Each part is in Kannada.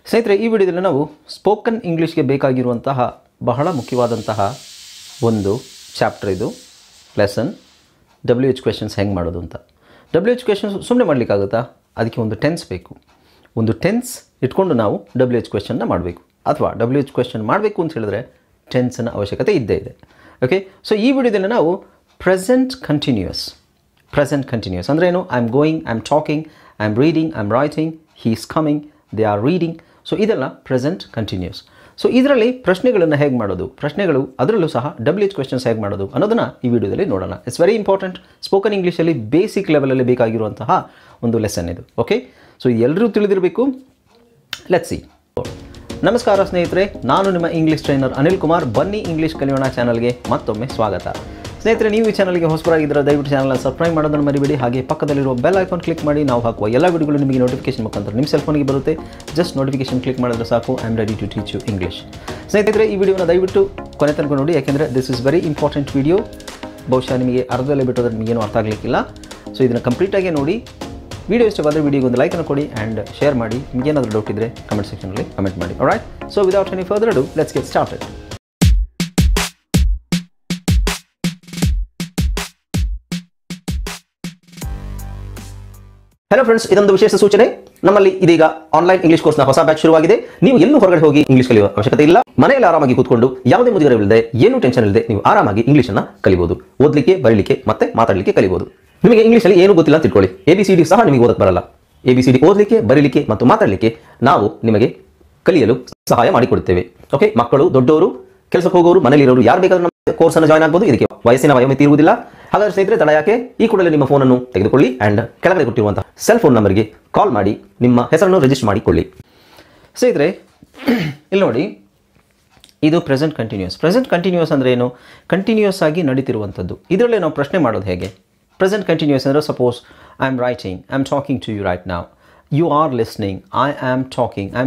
ಸ್ನೇಹಿತರೆ, ಈ ವಿಡಿಯೋದಲ್ಲಿ ನಾವು ಸ್ಪೋಕನ್ ಇಂಗ್ಲೀಷ್ಗೆ ಬೇಕಾಗಿರುವಂತಹ ಬಹಳ ಮುಖ್ಯವಾದಂತಹ ಒಂದು ಚಾಪ್ಟರ್ ಇದು ಲೆಸನ್ WH ಕ್ವೆಶನ್ಸ್ ಹೆಂಗೆ ಮಾಡೋದು ಅಂತ. WH ಕ್ವೆಶನ್ಸ್ ಸುಮ್ಮನೆ ಮಾಡಲಿಕ್ಕಾಗುತ್ತಾ? ಅದಕ್ಕೆ ಒಂದು ಟೆನ್ಸ್ ಬೇಕು. ಒಂದು ಟೆನ್ಸ್ ಇಟ್ಕೊಂಡು ನಾವು WH ಕ್ವೆಶನ್ನ ಮಾಡಬೇಕು. ಅಥವಾ WH ಕ್ವೆಶನ್ ಮಾಡಬೇಕು ಅಂತ ಹೇಳಿದ್ರೆ ಟೆನ್ಸ್ನ ಅವಶ್ಯಕತೆ ಇದ್ದೇ ಇದೆ. ಓಕೆ, ಸೊ ಈ ವಿಡಿಯೋದಲ್ಲಿ ನಾವು ಪ್ರೆಸೆಂಟ್ ಕಂಟಿನ್ಯೂಯಸ್ ಅಂದರೆ ಏನು? I am going, I am talking, I am reading, I am writing, he is coming, they are reading. So ಇದೆಲ್ಲ ಪ್ರೆಸೆಂಟ್ ಕಂಟಿನ್ಯೂಯಸ್. ಸೊ ಇದರಲ್ಲಿ ಪ್ರಶ್ನೆಗಳನ್ನು ಹೇಗೆ ಮಾಡೋದು, ಪ್ರಶ್ನೆಗಳು ಅದರಲ್ಲೂ ಸಹ WH ಕ್ವೆಶನ್ಸ್ ಹೇಗೆ ಮಾಡೋದು ಅನ್ನೋದನ್ನು ಈ ವಿಡಿಯೋದಲ್ಲಿ ನೋಡೋಣ. It's very important. ಸ್ಪೋಕನ್ ಇಂಗ್ಲೀಷಲ್ಲಿ ಬೇಸಿಕ್ ಲೆವೆಲಲ್ಲಿ ಬೇಕಾಗಿರುವಂತಹ ಒಂದು ಲೆಸನ್ ಇದು. ಓಕೆ, ಸೊ ಎಲ್ಲರೂ ತಿಳಿದಿರಬೇಕು. Let's see. ನಮಸ್ಕಾರ ಸ್ನೇಹಿತರೆ, ನಾನು ನಿಮ್ಮ ಇಂಗ್ಲೀಷ್ ಟ್ರೈನರ್ ಅನಿಲ್ ಕುಮಾರ್. ಬನ್ನಿ ಇಂಗ್ಲೀಷ್ ಕಲಿಯೋಣ ಚಾನಲ್ಗೆ ಮತ್ತೊಮ್ಮೆ ಸ್ವಾಗತ. ಸ್ನೇಹಿತರೆ, ನೀವು ಈ ಚಾನಲ್ಗೆ ಹೊಸಬರಾಗಿದ್ದರೆ ದಯವಿಟ್ಟು ಚಾನಲ್ನ ಸಬ್ಸ್ಕ್ರೈಬ್ ಮಾಡೋದನ್ನು ಮರಿಬೇಡಿ. ಹಾಗೆ ಪಕ್ಕದಲ್ಲಿರುವ ಬೆಲ್ ಐಕಾನ್ ಕ್ಲಿಕ್ ಮಾಡಿ. ನಾವು ಹಾಕುವ ಎಲ್ಲ ವಿಡಿಯೋಗಳು ನಿಮಗೆ ನೋಟಿಫಿಕೇಶನ್ ಮುಖಾಂತರ ನಿಮ್ಮ ಸೆಲ್ ಫೋನ್ಗೆ ಬರುತ್ತೆ. ಜಸ್ಟ್ ನೋಟಿಫಿಕೇಶನ್ ಕ್ಲಿಕ್ ಮಾಡಿದ್ರೆ ಸಾಕು. I am ready to teach you English. ಸ್ನೇಹಿತರೆ, ಈ ವಿಡಿಯೋನ ದಯವಿಟ್ಟು ಕೊನೆ ತನಕ ನೋಡಿ, ಯಾಕೆಂದರೆ this is very important video. ಬಹುಶಃ ನಿಮಗೆ ಅರ್ಧದಲ್ಲೇ ಬಿಟ್ಟೋದ್ರೆ ನಿಮಗೇನು ಅರ್ಥ ಆಗಲಿಕ್ಕಿಲ್ಲ. ಸೊ ಇದನ್ನು ಕಂಪ್ಲೀಟಾಗಿ ನೋಡಿ. ವಿಡಿಯೋ ಇಷ್ಟವಾದರೆ ವಿಡಿಯೋಗೆ ಒಂದು ಲೈಕನ್ನು ಕೊಡಿ ಆ್ಯಂಡ್ ಶೇರ್ ಮಾಡಿ. ನಿಮಗೇನಾದರೂ ಡೌಟ್ ಇದ್ದರೆ ಕಮೆಂಟ್ ಸೆಕ್ಷನಲ್ಲಿ ಕಮೆಂಟ್ ಮಾಡಿ. All right, so without any further do let's get started. Hello friends, ಇದೊಂದು ವಿಶೇಷ ಸೂಚನೆ. ನಮ್ಮಲ್ಲಿ ಇದೀಗ ಆನ್ಲೈನ್ ಇಂಗ್ಲಿಷ್ ಕೋರ್ಸ್ನ ಹೊಸ ಬ್ಯಾಚ್ ಶುರುವಾಗಿದೆ. ನೀವು ಎಲ್ಲೂ ಹೊರಗಡೆ ಹೋಗಿ ಇಂಗ್ಲಿಷ್ ಕಲಿಯುವ ಅವಶ್ಯಕತೆ ಇಲ್ಲ. ಮನೆಯಲ್ಲಿ ಆರಾಮಾಗಿ ಕೂತ್ಕೊಂಡು ಯಾವುದೇ ಮುಜುಗರವಿಲ್ಲದೆ, ಏನೂ ಟೆನ್ಷನ್ ಇಲ್ಲದೆ ನೀವು ಆರಾಮಾಗಿ ಇಂಗ್ಲಿಷನ್ನು ಕಲಿಬಹುದು. ಓದಲಿಕ್ಕೆ, ಬರೀಲಿಕ್ಕೆ ಮತ್ತೆ ಮಾತಾಡಲಿಕ್ಕೆ ಕಲಿಬಹುದು. ನಿಮಗೆ ಇಂಗ್ಲಿಷಲ್ಲಿ ಏನು ಗೊತ್ತಿಲ್ಲ ಅಂತ ತಿಳ್ಕೊಳ್ಳಿ, ABCD ಸಹ ನಿಮಗೆ ಓದಕ್ಕೆ ಬರಲ್ಲ. ABCD ಓದಲಿಕ್ಕೆ, ಬರೀಲಿಕ್ಕೆ ಮತ್ತು ಮಾತಾಡಲಿಕ್ಕೆ ನಾವು ನಿಮಗೆ ಕಲಿಯಲು ಸಹಾಯ ಮಾಡಿಕೊಡುತ್ತೇವೆ. ಓಕೆ, ಮಕ್ಕಳು, ದೊಡ್ಡವರು, ಕೆಲಸಕ್ಕೆ ಹೋಗೋರು, ಮನೆಯಲ್ಲಿರೋರು ಯಾರು ಬೇಕಾದ್ರೂ ನಮ್ಮ ಕೋರ್ಸನ್ನು ಜಾಯ್ನ್ ಆಗ್ಬೋದು. ಇದಕ್ಕೆ ವಯಸ್ಸಿನ ವಯೋಮಿತಿ ಇರುವುದಿಲ್ಲ. ಹಾಗಾದರೆ ಸ್ನೇಹಿತರೆ, ತಡ ಯಾಕೆ, ಈ ಕೂಡಲೇ ನಿಮ್ಮ ಫೋನನ್ನು ತೆಗೆದುಕೊಳ್ಳಿ ಆ್ಯಂಡ್ ಕೆಳಗಡೆ ಕೊಟ್ಟಿರುವಂತಹ ಸೆಲ್ ಫೋನ್ ನಂಬರ್ಗೆ ಕಾಲ್ ಮಾಡಿ ನಿಮ್ಮ ಹೆಸರನ್ನು ರಿಜಿಸ್ಟರ್ ಮಾಡಿಕೊಳ್ಳಿ. ಸ್ನೇಹಿತರೆ, ಇಲ್ಲಿ ನೋಡಿ, ಇದು ಪ್ರೆಸೆಂಟ್ ಕಂಟಿನ್ಯೂಸ್. ಪ್ರೆಸೆಂಟ್ ಕಂಟಿನ್ಯೂಸ್ ಅಂದರೆ ಏನು? ಕಂಟಿನ್ಯೂಸ್ ಆಗಿ ನಡೀತಿರುವಂಥದ್ದು. ಇದರಲ್ಲೇ ನಾವು ಪ್ರಶ್ನೆ ಮಾಡೋದು ಹೇಗೆ? ಪ್ರೆಸೆಂಟ್ ಕಂಟಿನ್ಯೂಸ್ ಅಂದರೆ suppose I am writing, I am talking to you right now, you are listening, I am talking, I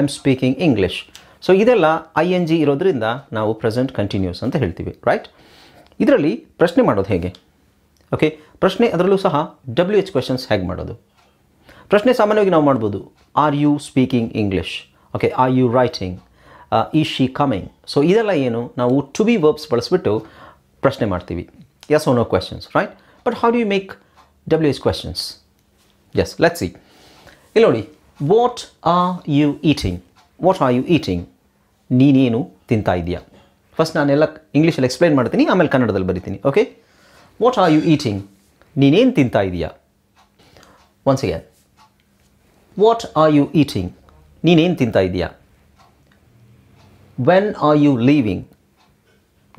am speaking English. So ಇದೆಲ್ಲ ING ಇರೋದ್ರಿಂದ ನಾವು ಪ್ರೆಸೆಂಟ್ ಕಂಟಿನ್ಯೂಸ್ ಅಂತ ಹೇಳ್ತೀವಿ. ರೈಟ್, ಇದರಲ್ಲಿ ಪ್ರಶ್ನೆ ಮಾಡೋದು ಹೇಗೆ? ಓಕೆ, ಪ್ರಶ್ನೆ ಅದರಲ್ಲೂ ಸಹ WH ಕ್ವೆಶನ್ಸ್ ಹೇಗೆ ಮಾಡೋದು? ಪ್ರಶ್ನೆ ಸಾಮಾನ್ಯವಾಗಿ ನಾವು ಮಾಡ್ಬೋದು. Are you speaking English? Okay, are you writing? Is she coming? So ಇದೆಲ್ಲ ಏನು, ನಾವು ಟು ಬಿ ವರ್ಬ್ಸ್ ಬಳಸ್ಬಿಟ್ಟು ಪ್ರಶ್ನೆ ಮಾಡ್ತೀವಿ. Yes or no questions. Right, but how do you make WH questions? Yes, let's see. ಇಲ್ಲಿ ನೋಡಿ, what are you eating? What are you eating? ನೀನೇನು ತಿಂತಾ ಇದೆಯಾ? ಫಸ್ಟ್ ನಾನೆಲ್ಲ ಇಂಗ್ಲೀಷಲ್ಲಿ ಎಕ್ಸ್ಪ್ಲೈನ್ ಮಾಡ್ತೀನಿ, ಆಮೇಲೆ ಕನ್ನಡದಲ್ಲಿ ಬರಿತೀನಿ. Okay, what are you eating? ನೀನೇನು ತಿಂತಾ ಇದೆಯಾ? Once again, what are you eating? ನೀನೇನು ತಿಂತಾ ಇದೆಯಾ? When are you leaving?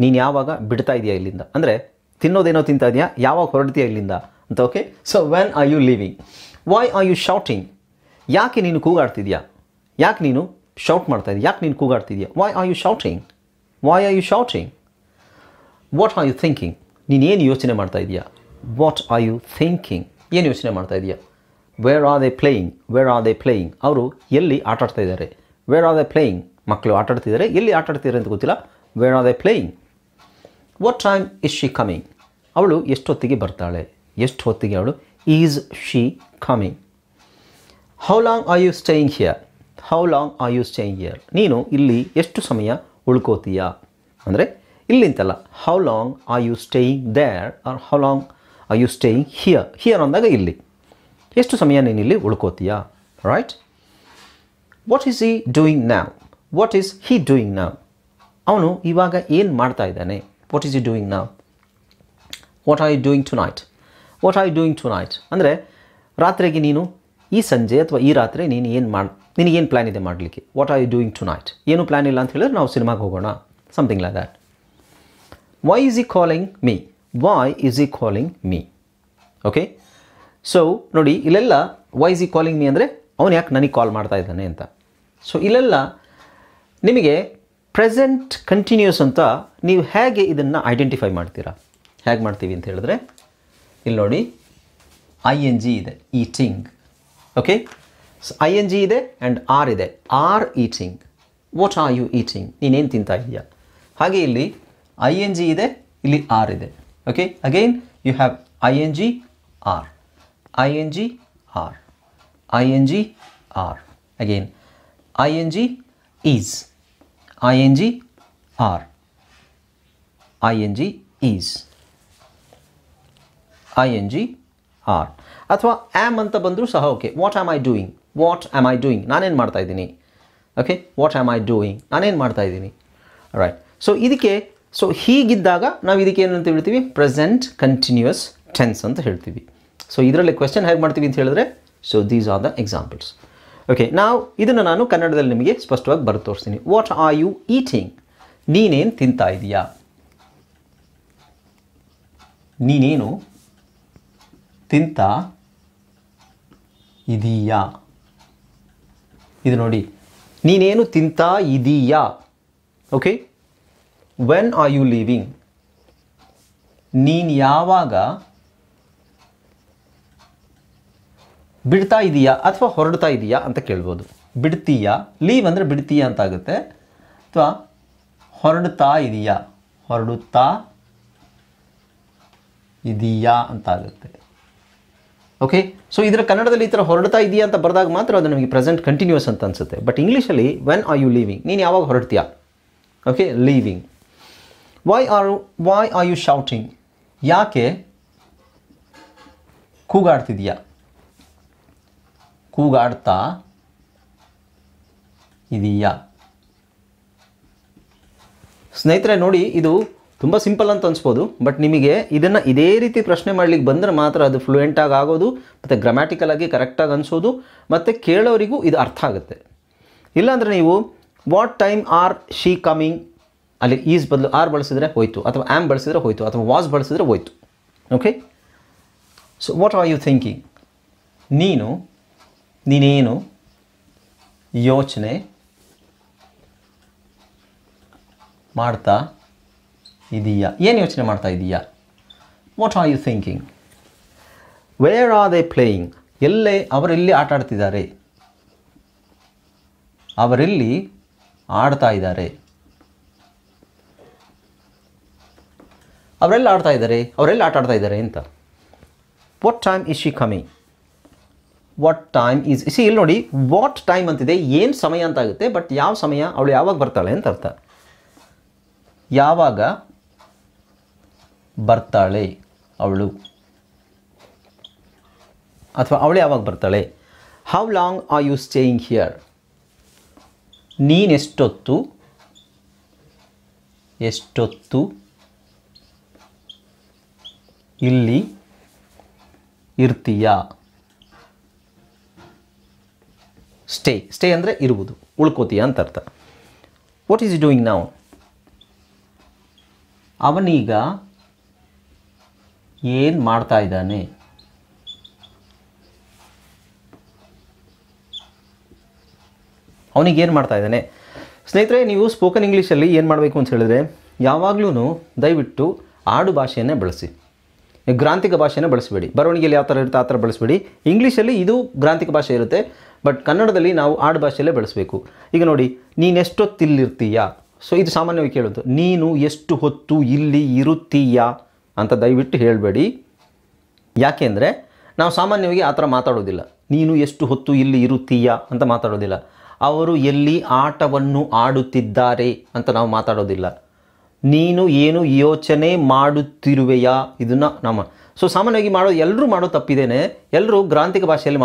ನೀನು ಯಾವಾಗ ಬಿಡ್ತಾ ಇದೆಯಾ ಇಲ್ಲಿಂದ? ಅಂದರೆ ತಿನ್ನೋದೇನೋ ತಿಂತಾ ಇದೆಯಾ, ಯಾವಾಗ ಹೊರಡ್ತೀಯಾ ಇಲ್ಲಿಂದ ಅಂತ. Okay, so when are you leaving? Why are you shouting? ಯಾಕೆ ನೀನು ಕೂಗಾಡ್ತಿದ್ಯಾ? ಯಾಕೆ ನೀನು ಶೌಟ್ ಮಾಡ್ತಾ ಇದೆಯಾ? ಯಾಕೆ ನೀನು ಕೂಗಾಡ್ತಿದ್ಯಾ? Why are you shouting? Why are you shouting? What are you thinking? ನೀನೇನು ಯೋಚನೆ ಮಾಡ್ತಾ ಇದೆಯಾ? What are you thinking? ಏನು ಯೋಚನೆ ಮಾಡ್ತಾ ಇದೆಯಾ? Where are they playing? Where are they playing? ಅವರು ಎಲ್ಲಿ ಆಟಾಡ್ತಾ ಇದ್ದಾರೆ? Where are they playing? ಮಕ್ಕಳು ಆಟಾಡ್ತಿದ್ದಾರೆ, ಎಲ್ಲಿ ಆಟಾಡ್ತಿದ್ದಾರೆ ಅಂತ ಗೊತ್ತಿಲ್ಲ. Where are they playing? What time is she coming? ಅವಳು ಎಷ್ಟೊತ್ತಿಗೆ ಬರ್ತಾಳೆ? ಎಷ್ಟು ಹೊತ್ತಿಗೆ ಅವಳು? Is she coming? How long are you staying here? How long are you staying here? ನೀನು ಇಲ್ಲಿ ಎಷ್ಟು ಸಮಯ ಉಳ್ಕೋತೀಯಾ? ಅಂದರೆ ಇಲ್ಲಿಂತಲ್ಲ, how long are you staying there or how long are you staying here? Here ಅಂದಾಗ ಇಲ್ಲಿ. ಎಷ್ಟು ಸಮಯ ನೀನು ಇಲ್ಲಿ ಉಳ್ಕೋತೀಯಾ? Right. What is he doing now? What is he doing now? ಅವನು ಇವಾಗ ಏನು ಮಾಡ್ತಾ ಇದ್ದಾನೆ? What is he doing now? What are you doing tonight? What are you doing to night ಅಂದರೆ ರಾತ್ರಿಗೆ ನೀನು ಈ ಸಂಜೆ ಅಥವಾ ಈ ರಾತ್ರಿ ನೀನು ನಿನಗೇನು ಪ್ಲ್ಯಾನ್ ಇದೆ ಮಾಡಲಿಕ್ಕೆ? What are you doing tonight? ಏನು ಪ್ಲ್ಯಾನ್ ಇಲ್ಲ ಅಂತ ಹೇಳಿದ್ರೆ ನಾವು ಸಿನಿಮಾಗೆ ಹೋಗೋಣ, something like that. Why is he calling me? Why is he calling me? Okay, so ನೋಡಿ, ಇಲ್ಲೆಲ್ಲ why is he calling me ಅಂದರೆ ಅವನು ಯಾಕೆ ನನಗೆ ಕಾಲ್ ಮಾಡ್ತಾ ಇದ್ದಾನೆ ಅಂತ. ಸೊ ಇಲ್ಲೆಲ್ಲ ನಿಮಗೆ ಪ್ರೆಸೆಂಟ್ ಕಂಟಿನ್ಯೂಸ್ ಅಂತ ನೀವು ಹೇಗೆ ಇದನ್ನು ಐಡೆಂಟಿಫೈ ಮಾಡ್ತೀರಾ? ಹೇಗೆ ಮಾಡ್ತೀವಿ ಅಂತ ಹೇಳಿದ್ರೆ, ಇಲ್ಲಿ ನೋಡಿ, ING ಇದೆ, ಈಟಿಂಗ್. ಓಕೆ, ING ಇದೆ ಆ್ಯಂಡ್ ಆರ್ ಇದೆ. Are eating. What are you eating? ನೀನೇನು ತಿಂತಾ ಇದೆಯಾ? ಹಾಗೆ ಇಲ್ಲಿ ING ಇದೆ, ಇಲ್ಲಿ ಆರ್ ಇದೆ. Okay, again you have ING are, ING are, ING are, again ing is, ing are, ing is, ing are. ಅಥವಾ ಆಮ್ ಅಂತ ಬಂದರೂ ಸಹ okay. What am I doing, what am I doing, ನಾನೇನು ಮಾಡ್ತಾ ಇದ್ದೀನಿ. Okay, what am I doing, ನಾನೇನು ಮಾಡ್ತಾ ಇದ್ದೀನಿ. ರೈಟ್. ಸೊ ಇದಕ್ಕೆ ಸೊ ಹೀಗಿದ್ದಾಗ ನಾವು ಇದಕ್ಕೆ ಏನಂತ ಹೇಳ್ತೀವಿ, ಪ್ರೆಸೆಂಟ್ ಕಂಟಿನ್ಯೂಯಸ್ ಟೆನ್ಸ್ ಅಂತ ಹೇಳ್ತೀವಿ. ಸೊ ಇದರಲ್ಲಿ ಕ್ವೆಶ್ಚನ್ ಹೇಗೆ ಮಾಡ್ತೀವಿ ಅಂತ ಹೇಳಿದ್ರೆ, so these are the examples. Okay, ನಾವು ಇದನ್ನು ನಾನು ಕನ್ನಡದಲ್ಲಿ ನಿಮಗೆ ಸ್ಪಷ್ಟವಾಗಿ ಬರೆದು ತೋರಿಸ್ತೀನಿ. ವಾಟ್ ಆರ್ ಯು ಈಟಿಂಗ್, ನೀನೇನು ತಿಂತಾ ಇದೀಯಾ, ನೀನೇನು ತಿಂತಾ ಇದೀಯಾ. ಇದು ನೋಡಿ, ನೀನೇನು ತಿಂತಾ ಇದೀಯಾ. Okay, when are you leaving, ನೀನು ಯಾವಾಗ ಬಿಡ್ತಾ ಇದೀಯಾ ಅಥವಾ ಹೊರಡ್ತಾ ಇದೀಯಾ ಅಂತ ಕೇಳ್ಬೋದು. ಬಿಡ್ತೀಯಾ, ಲೀವ್ ಅಂದರೆ ಬಿಡ್ತೀಯಾ ಅಂತ ಆಗುತ್ತೆ, ಅಥವಾ ಹೊರಡ್ತಾ ಇದೀಯಾ, ಹೊರಡುತ್ತಾ ಇದೀಯಾ ಅಂತ ಆಗುತ್ತೆ. ಓಕೆ, ಸೊ ಇದರ ಕನ್ನಡದಲ್ಲಿ ಈ ಥರ ಹೊರಡ್ತಾ ಇದೆಯಾ ಅಂತ ಬರೆದಾಗ ಮಾತ್ರ ಅದು ನಮಗೆ ಪ್ರೆಸೆಂಟ್ ಕಂಟಿನ್ಯೂಸ್ ಅಂತ ಅನಿಸುತ್ತೆ. ಬಟ್ ಇಂಗ್ಲೀಷಲ್ಲಿ ವೆನ್ ಆರ್ ಯು ಲೀವಿಂಗ್, ನೀನು ಯಾವಾಗ ಹೊರಡ್ತೀಯಾ. Okay, leaving. Why are you shouting, ಯಾಕೆ ಕೂಗಾಡ್ತಿದೆಯಾ, ಕೂಗಾಡ್ತಾ ಇದೆಯಾ. ಸ್ನೇಹಿತರೆ ನೋಡಿ, ಇದು ತುಂಬ ಸಿಂಪಲ್ ಅಂತ ಅನಿಸ್ಬೋದು, ಬಟ್ ನಿಮಗೆ ಇದನ್ನು ಇದೇ ರೀತಿ ಪ್ರಶ್ನೆ ಮಾಡಲಿಕ್ಕೆ ಬಂದರೆ ಮಾತ್ರ ಅದು ಫ್ಲೂಯೆಂಟಾಗಿ ಆಗೋದು, ಮತ್ತು ಗ್ರಾಮ್ಯಾಟಿಕಲಾಗಿ ಕರೆಕ್ಟಾಗಿ ಅನಿಸೋದು, ಮತ್ತು ಕೇಳೋರಿಗೂ ಇದು ಅರ್ಥ ಆಗುತ್ತೆ. ಇಲ್ಲಾಂದರೆ ನೀವು what time or she coming, ಅಲ್ಲಿ ಈಸ್ ಬದಲು ಆರ್ ಬಳಸಿದ್ರೆ ಹೋಯ್ತು, ಅಥವಾ ಆ್ಯಮ್ ಬಳಸಿದ್ರೆ ಹೋಯ್ತು, ಅಥವಾ ವಾಸ್ ಬಳಸಿದ್ರೆ ಹೋಯ್ತು. Okay, so what are you thinking, ನೀನೇನು ಯೋಚನೆ ಮಾಡ್ತಾ ಇದೀಯಾ, ಏನು ಯೋಚನೆ ಮಾಡ್ತಾ ಇದೀಯಾ. What are you thinking. Where are they playing, ಅವರೆಲ್ಲಿ ಆಟ ಆಡ್ತಿದ್ದಾರೆ, ಅವರೆಲ್ಲಿ ಆಡ್ತಾ ಇದ್ದಾರೆ, ಅವರೆಲ್ಲ ಆಡ್ತಾ ಇದ್ದಾರೆ, ಅವರೆಲ್ಲ ಆಟ ಆಡ್ತಾ ಇದ್ದಾರೆ ಅಂತ. What time is she coming, what time is, ಇಲ್ಲಿ ನೋಡಿ ವಾಟ್ ಟೈಮ್ ಅಂತಿದೆ, ಏನು ಸಮಯ ಅಂತ ಆಗುತ್ತೆ, ಬಟ್ ಯಾವ ಸಮಯ, ಅವಳು ಯಾವಾಗ ಬರ್ತಾಳೆ ಅಂತ ಅರ್ಥ. ಯಾವಾಗ ಬರ್ತಾಳೆ ಅವಳು, ಅಥವಾ ಅವಳು ಯಾವಾಗ ಬರ್ತಾಳೆ. How long are you staying here, ನೀನೆಷ್ಟೊತ್ತು ಇಲ್ಲಿ ಇರ್ತೀಯಾ. ಸ್ಟೇ ಅಂದರೆ ಇರುವುದು, ಉಳ್ಕೋತೀಯ ಅಂತ ಅರ್ಥ. ವಾಟ್ ಈಸ್ ಡೂಯಿಂಗ್ ನೌ, ಅವನೀಗ ಏನು ಮಾಡ್ತಾ ಇದ್ದಾನೆ. ಅವನಿಗೇನು ಮಾಡ್ತಾ ಇದ್ದಾನೆ. ಸ್ನೇಹಿತರೆ, ನೀವು ಸ್ಪೋಕನ್ ಇಂಗ್ಲೀಷಲ್ಲಿ ಏನು ಮಾಡಬೇಕು ಅಂತ ಹೇಳಿದ್ರೆ, ಯಾವಾಗಲೂ ದಯವಿಟ್ಟು ಆಡು ಭಾಷೆಯನ್ನೇ ಬಳಸಿ, ಗ್ರಾಂಥಿಕ ಭಾಷೆನೇ ಬಳಸಬೇಡಿ. ಬರವಣಿಗೆಯಲ್ಲಿ ಯಾವ ಥರ ಇರುತ್ತೆ ಆ ಥರ ಬಳಸಬೇಡಿ. ಇಂಗ್ಲೀಷಲ್ಲಿ ಇದು ಗ್ರಾಂಥಿಕ ಭಾಷೆ ಇರುತ್ತೆ, ಬಟ್ ಕನ್ನಡದಲ್ಲಿ ನಾವು ಆಡು ಭಾಷೆಯಲ್ಲೇ ಬಳಸಬೇಕು. ಈಗ ನೋಡಿ, ನೀನೆಷ್ಟೊತ್ತಿಲ್ಲಿರ್ತೀಯಾ, ಸೊ ಇದು ಸಾಮಾನ್ಯವಾಗಿ ಕೇಳೋದು. ನೀನು ಎಷ್ಟು ಹೊತ್ತು ಇಲ್ಲಿ ಇರುತ್ತೀಯಾ ಅಂತ ದಯವಿಟ್ಟು ಹೇಳಬೇಡಿ. ಯಾಕೆಂದರೆ ನಾವು ಸಾಮಾನ್ಯವಾಗಿ ಆ ಥರ ಮಾತಾಡೋದಿಲ್ಲ. ನೀನು ಎಷ್ಟು ಹೊತ್ತು ಇಲ್ಲಿ ಇರುತ್ತೀಯಾ ಅಂತ ಮಾತಾಡೋದಿಲ್ಲ. ಅವರು ಎಲ್ಲಿ ಆಟವನ್ನು ಆಡುತ್ತಿದ್ದಾರೆ ಅಂತ ನಾವು ಮಾತಾಡೋದಿಲ್ಲ. ನೀನು ಏನು ಯೋಚನೆ ಮಾಡುತ್ತಿರುವೆಯಾ, ಇದನ್ನು ನಮ್ಮ ಸೊ ಸಾಮಾನ್ಯವಾಗಿ ಎಲ್ಲರೂ ಮಾಡೋ ತಪ್ಪಿದ್ದೇನೆ. ಎಲ್ಲರೂ ಗ್ರಾಂಥಿಕ ಭಾಷೆಯಲ್ಲಿ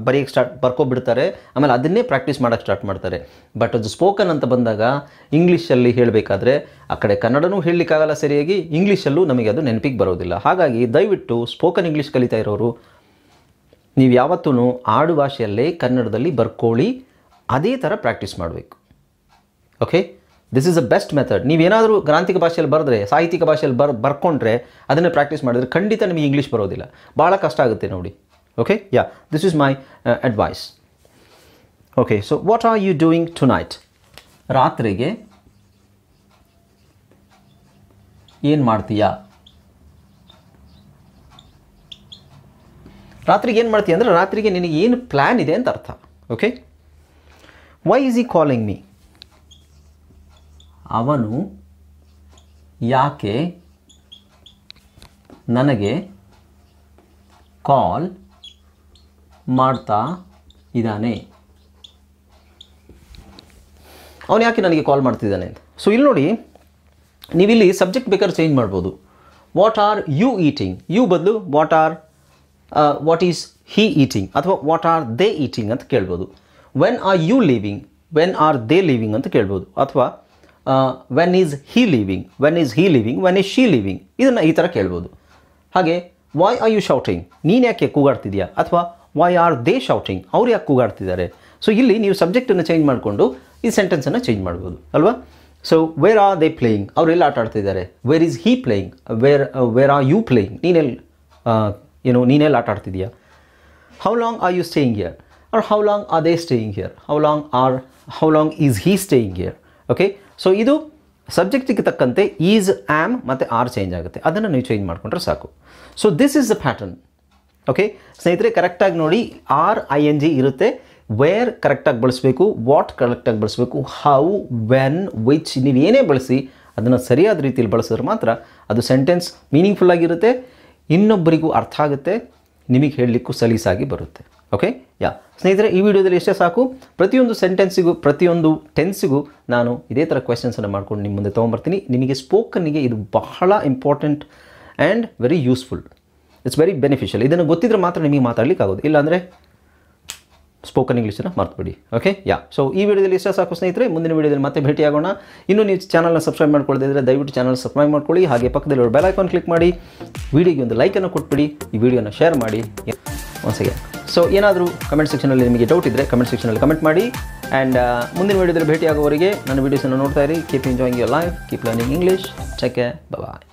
ಬರೆಯೋಕ್ಕೆ ಬರ್ಕೊಬಿಡ್ತಾರೆ, ಆಮೇಲೆ ಅದನ್ನೇ ಪ್ರಾಕ್ಟೀಸ್ ಮಾಡೋಕ್ಕೆ ಸ್ಟಾರ್ಟ್ ಮಾಡ್ತಾರೆ. ಬಟ್ ಅದು ಸ್ಪೋಕನ್ ಅಂತ ಬಂದಾಗ ಇಂಗ್ಲೀಷಲ್ಲಿ ಹೇಳಬೇಕಾದ್ರೆ ಆ ಕಡೆ ಕನ್ನಡನೂ ಹೇಳಲಿಕ್ಕಾಗಲ್ಲ ಸರಿಯಾಗಿ, ಇಂಗ್ಲೀಷಲ್ಲೂ ನಮಗೆ ಅದು ನೆನಪಿಗೆ ಬರೋದಿಲ್ಲ. ಹಾಗಾಗಿ ದಯವಿಟ್ಟು ಸ್ಪೋಕನ್ ಇಂಗ್ಲೀಷ್ ಕಲಿತಾ ಇರೋರು ನೀವು ಯಾವತ್ತೂ ಆಡು ಭಾಷೆಯಲ್ಲೇ ಕನ್ನಡದಲ್ಲಿ ಬರ್ಕೊಳ್ಳಿ, ಅದೇ ಥರ ಪ್ರಾಕ್ಟೀಸ್ ಮಾಡಬೇಕು. Okay, this is a best method. ನೀವೇನಾದರೂ ಗ್ರಾಂಥಿಕ ಭಾಷೆಯಲ್ಲಿ ಬರೆದ್ರೆ, ಸಾಹಿತ್ಯಿಕ ಭಾಷೆಯಲ್ಲಿ ಬರ್ಕೊಂಡ್ರೆ ಅದನ್ನೇ ಪ್ರಾಕ್ಟೀಸ್ ಮಾಡಿದ್ರೆ ಖಂಡಿತ ನಿಮಗೆ ಇಂಗ್ಲೀಷ್ ಬರೋದಿಲ್ಲ, ಭಾಳ ಕಷ್ಟ ಆಗುತ್ತೆ ನೋಡಿ. Okay, yeah, this is my advice. Okay, so what are you doing tonight, ರಾತ್ರಿಗೆ ಏನು ಮಾಡ್ತೀಯಾ. ರಾತ್ರಿಗೆ ಏನು ಮಾಡ್ತೀಯ ಅಂದರೆ ರಾತ್ರಿಗೆ ನಿನಗೆ ಏನು ಪ್ಲ್ಯಾನ್ ಇದೆ ಅಂತ ಅರ್ಥ. ಓಕೆ, ವೈ ಈಸ್ ಈ ಕಾಲಿಂಗ್ ಮೀ, ಅವನು ಯಾಕೆ ನನಗೆ ಕಾಲ್ ಮಾಡ್ತಾ ಇದ್ದಾನೆ. ಅವನು ಯಾಕೆ ನನಗೆ ಕಾಲ್ ಮಾಡ್ತಿದ್ದಾನೆ ಅಂತ. ಸೊ ಇಲ್ಲಿ ನೋಡಿ, ನೀವಿಲ್ಲಿ ಸಬ್ಜೆಕ್ಟ್ ಬೇಕಾದ್ರೆ ಚೇಂಜ್ ಮಾಡ್ಬೋದು. What are you eating, you ಬದಲು ವಾಟ್ ಈಸ್ ಹಿ ಈಟಿಂಗ್ ಅಥವಾ ವಾಟ್ ಆರ್ ದೇ ಈಟಿಂಗ್ ಅಂತ ಕೇಳ್ಬೋದು. When are you leaving, when are they leaving ಅಂತ ಕೇಳ್ಬೋದು. ಅಥವಾ when is he leaving, when is he leaving, when is she leaving, ಇದನ್ನು ಈ ಥರ ಕೇಳ್ಬೋದು. ಹಾಗೆ ವೈ ಆರ್ ಯು ಶೌಟಿಂಗ್, ನೀನು ಯಾಕೆ ಕೂಗಾಡ್ತಿದ್ಯಾ, ಅಥವಾ ವೈ ಆರ್ ದೇ ಶೌಟಿಂಗ್, ಅವ್ರು ಯಾಕೆ ಕೂಗಾಡ್ತಿದ್ದಾರೆ. ಸೊ ಇಲ್ಲಿ ನೀವು ಸಬ್ಜೆಕ್ಟನ್ನು ಚೇಂಜ್ ಮಾಡಿಕೊಂಡು ಈ ಸೆಂಟೆನ್ಸನ್ನು ಚೇಂಜ್ ಮಾಡ್ಬೋದು ಅಲ್ವಾ. So where are they playing, ಅವರೆಲ್ಲ ಆಟ ಆಡ್ತಿದ್ದಾರೆ. Where is he playing, where are you playing, ನೀನೆಲ್ಲ ಆಟ ಆಡ್ತಿದ್ಯಾ. How long are you staying here, or how long are they staying here, how long is he staying here. Okay, so ಇದು ಸಬ್ಜೆಕ್ಟಿಗೆ ತಕ್ಕಂತೆ ಈಸ್, ಆ್ಯಮ್ ಮತ್ತು ಆರ್ ಚೇಂಜ್ ಆಗುತ್ತೆ. ಅದನ್ನು ನೀವು ಚೇಂಜ್ ಮಾಡಿಕೊಂಡ್ರೆ ಸಾಕು. So this is the pattern. Okay ಸ್ನೇಹಿತರೆ, ಕರೆಕ್ಟಾಗಿ ನೋಡಿ, RING ಇರುತ್ತೆ. ವೇರ್ ಕರೆಕ್ಟಾಗಿ ಬಳಸಬೇಕು, ವಾಟ್ ಕರೆಕ್ಟಾಗಿ ಬಳಸಬೇಕು, ಹೌ, ವೆನ್, ವಿಚ್, ನೀವು ಏನೇ ಬಳಸಿ ಅದನ್ನು ಸರಿಯಾದ ರೀತಿಯಲ್ಲಿ ಬಳಸಿದ್ರೆ ಮಾತ್ರ ಅದು ಸೆಂಟೆನ್ಸ್ ಮೀನಿಂಗ್ಫುಲ್ ಆಗಿರುತ್ತೆ, ಇನ್ನೊಬ್ಬರಿಗೂ ಅರ್ಥ ಆಗುತ್ತೆ, ನಿಮಗೆ ಹೇಳಲಿಕ್ಕೂ ಸಲೀಸಾಗಿ ಬರುತ್ತೆ. ಓಕೆ ಸ್ನೇಹಿತರೆ, ಈ ವಿಡಿಯೋದಲ್ಲಿ ಎಷ್ಟೇ ಸಾಕು. ಪ್ರತಿಯೊಂದು ಸೆಂಟೆನ್ಸಿಗೂ ಪ್ರತಿಯೊಂದು ಟೆನ್ಸಿಗೂ ನಾನು ಇದೇ ಥರ ಕ್ವೆಶನ್ಸನ್ನು ಮಾಡ್ಕೊಂಡು ನಿಮ್ಮ ಮುಂದೆ ತೊಗೊಂಬರ್ತೀನಿ. ನಿಮಗೆ ಸ್ಪೋಕನ್ನಿಗೆ ಇದು ಬಹಳ important and very useful. It's very beneficial. ಇದನ್ನು ಗೊತ್ತಿದ್ರೆ ಮಾತ್ರ ನಿಮಗೆ ಮಾತಾಡಲಿಕ್ಕೆ ಆಗೋದು, ಇಲ್ಲಾಂದರೆ ಸ್ಪೋಕನ್ ಇಂಗ್ಲೀಷನ್ನು ಮರ್ತುಬಿಡಿ. ಓಕೆ ಸೊ ಈ ವಿಡಿಯೋದಲ್ಲಿ ಇಷ್ಟ ಸಾಕು ಸ್ನೇಹಿತರೆ. ಮುಂದಿನ ವಿಡಿಯೋದಲ್ಲಿ ಮತ್ತೆ ಭೇಟಿಯಾಗೋಣ. ಇನ್ನೂ ನೀವು ಚಾನಲ್ನ ಸಬ್ಸ್ಕ್ರೈಬ್ ಮಾಡ್ಕೊಳ್ಳದಿದ್ದರೆ ದಯವಿಟ್ಟು ಚಾನಲ್ ಸಬ್ಸ್ಕ್ರೈಬ್ ಮಾಡ್ಕೊಳ್ಳಿ. ಹಾಗೆ ಪಕ್ಕದಲ್ಲಿ ಬೆಲ್ ಐಕಾನ್ ಕ್ಲಿಕ್ ಮಾಡಿ, ವಿಡಿಯೋಗೆ ಒಂದು ಲೈಕನ್ನು ಕೊಟ್ಬಿಡಿ, ಈ ವಿಡಿಯೋನ ಶೇರ್ ಮಾಡಿ. ಒನ್ಸಿಗೆ ಸೊ ಏನಾದರೂ ಕಮೆಂಟ್ ಸೆಕ್ಷನಲ್ಲಿ ನಿಮಗೆ ಡೌಟ್ ಇದ್ದರೆ ಕಮೆಂಟ್ ಸೆಕ್ಷನಲ್ಲಿ ಕಮೆಂಟ್ ಮಾಡಿ. ಆ್ಯಂಡ್ ಮುಂದಿನ ವಿಡಿಯೋದಲ್ಲಿ ಭೇಟಿಯಾಗೋವರೆಗೆ ನನ್ನ ವೀಡಿಯೋಸನ್ನು ನೋಡ್ತಾ ಇರಿ. Keep enjoying your life, keep learning English. Take care, bye.